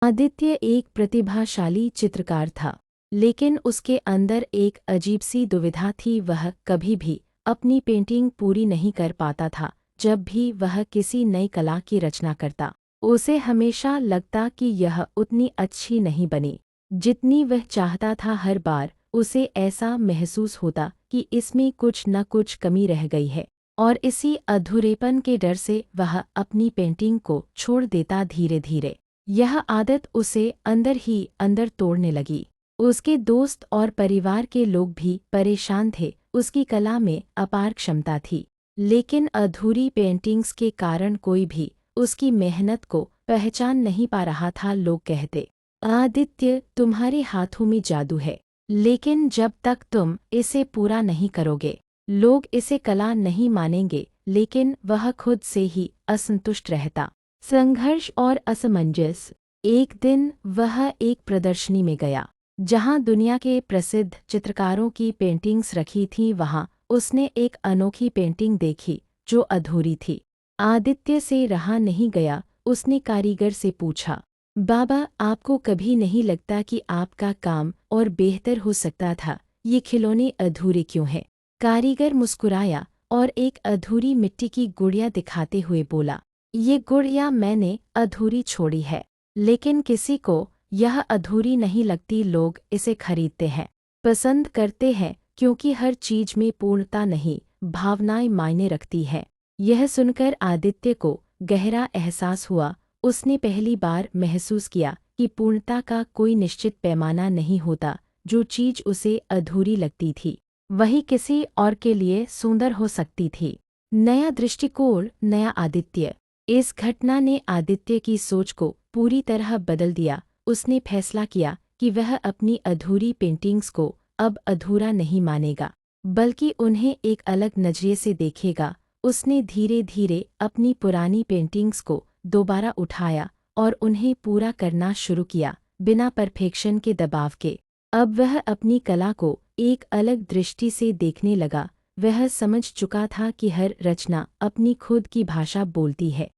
आदित्य एक प्रतिभाशाली चित्रकार था, लेकिन उसके अंदर एक अजीब सी दुविधा थी। वह कभी भी अपनी पेंटिंग पूरी नहीं कर पाता था। जब भी वह किसी नई कला की रचना करता, उसे हमेशा लगता कि यह उतनी अच्छी नहीं बनी जितनी वह चाहता था। हर बार उसे ऐसा महसूस होता कि इसमें कुछ न कुछ कमी रह गई है, और इसी अधूरेपन के डर से वह अपनी पेंटिंग को छोड़ देता। धीरे धीरे यह आदत उसे अंदर ही अंदर तोड़ने लगी। उसके दोस्त और परिवार के लोग भी परेशान थे। उसकी कला में अपार क्षमता थी, लेकिन अधूरी पेंटिंग्स के कारण कोई भी उसकी मेहनत को पहचान नहीं पा रहा था। लोग कहते, आदित्य, तुम्हारे हाथों में जादू है, लेकिन जब तक तुम इसे पूरा नहीं करोगे, लोग इसे कला नहीं मानेंगे। लेकिन वह खुद से ही असंतुष्ट रहता। संघर्ष और असमंजस। एक दिन वह एक प्रदर्शनी में गया, जहां दुनिया के प्रसिद्ध चित्रकारों की पेंटिंग्स रखी थीं। वहां उसने एक अनोखी पेंटिंग देखी जो अधूरी थी। आदित्य से रहा नहीं गया। उसने कारीगर से पूछा, बाबा, आपको कभी नहीं लगता कि आपका काम और बेहतर हो सकता था? ये खिलौने अधूरे क्यों हैं? कारीगर मुस्कुराया और एक अधूरी मिट्टी की गुड़िया दिखाते हुए बोला, ये गुड़िया मैंने अधूरी छोड़ी है, लेकिन किसी को यह अधूरी नहीं लगती। लोग इसे खरीदते हैं, पसंद करते हैं, क्योंकि हर चीज में पूर्णता नहीं, भावनाएं मायने रखती हैं। यह सुनकर आदित्य को गहरा एहसास हुआ। उसने पहली बार महसूस किया कि पूर्णता का कोई निश्चित पैमाना नहीं होता। जो चीज उसे अधूरी लगती थी, वही किसी और के लिए सुंदर हो सकती थी। नया दृष्टिकोण, नया आदित्य। इस घटना ने आदित्य की सोच को पूरी तरह बदल दिया। उसने फैसला किया कि वह अपनी अधूरी पेंटिंग्स को अब अधूरा नहीं मानेगा, बल्कि उन्हें एक अलग नजरिए से देखेगा। उसने धीरे धीरे अपनी पुरानी पेंटिंग्स को दोबारा उठाया और उन्हें पूरा करना शुरू किया, बिना परफेक्शन के दबाव के। अब वह अपनी कला को एक अलग दृष्टि से देखने लगा। वह समझ चुका था कि हर रचना अपनी खुद की भाषा बोलती है,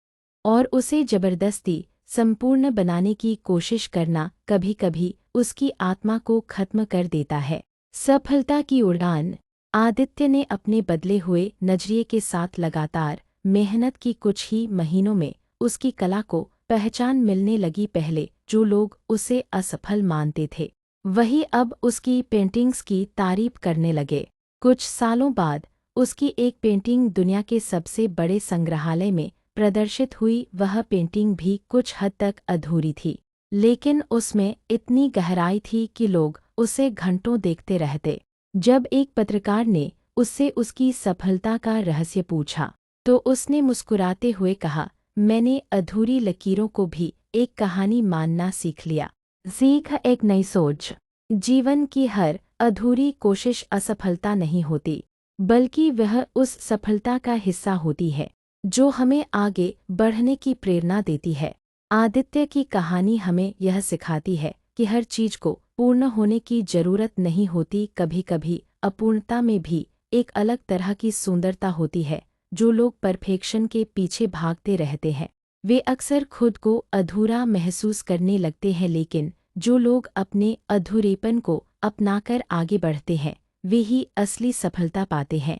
और उसे जबरदस्ती संपूर्ण बनाने की कोशिश करना कभी कभी उसकी आत्मा को खत्म कर देता है। सफलता की उड़ान। आदित्य ने अपने बदले हुए नजरिए के साथ लगातार मेहनत की। कुछ ही महीनों में उसकी कला को पहचान मिलने लगी। पहले जो लोग उसे असफल मानते थे, वही अब उसकी पेंटिंग्स की तारीफ करने लगे। कुछ सालों बाद उसकी एक पेंटिंग दुनिया के सबसे बड़े संग्रहालय में प्रदर्शित हुई। वह पेंटिंग भी कुछ हद तक अधूरी थी, लेकिन उसमें इतनी गहराई थी कि लोग उसे घंटों देखते रहते। जब एक पत्रकार ने उससे उसकी सफलता का रहस्य पूछा, तो उसने मुस्कुराते हुए कहा, मैंने अधूरी लकीरों को भी एक कहानी मानना सीख लिया। सीख, एक नई सोच। जीवन की हर अधूरी कोशिश असफलता नहीं होती, बल्कि वह उस सफलता का हिस्सा होती है जो हमें आगे बढ़ने की प्रेरणा देती है। आदित्य की कहानी हमें यह सिखाती है कि हर चीज को पूर्ण होने की जरूरत नहीं होती। कभी कभी अपूर्णता में भी एक अलग तरह की सुंदरता होती है। जो लोग परफेक्शन के पीछे भागते रहते हैं, वे अक्सर खुद को अधूरा महसूस करने लगते हैं। लेकिन जो लोग अपने अधूरेपन को अपनाकर आगे बढ़ते हैं, वे ही असली सफलता पाते हैं।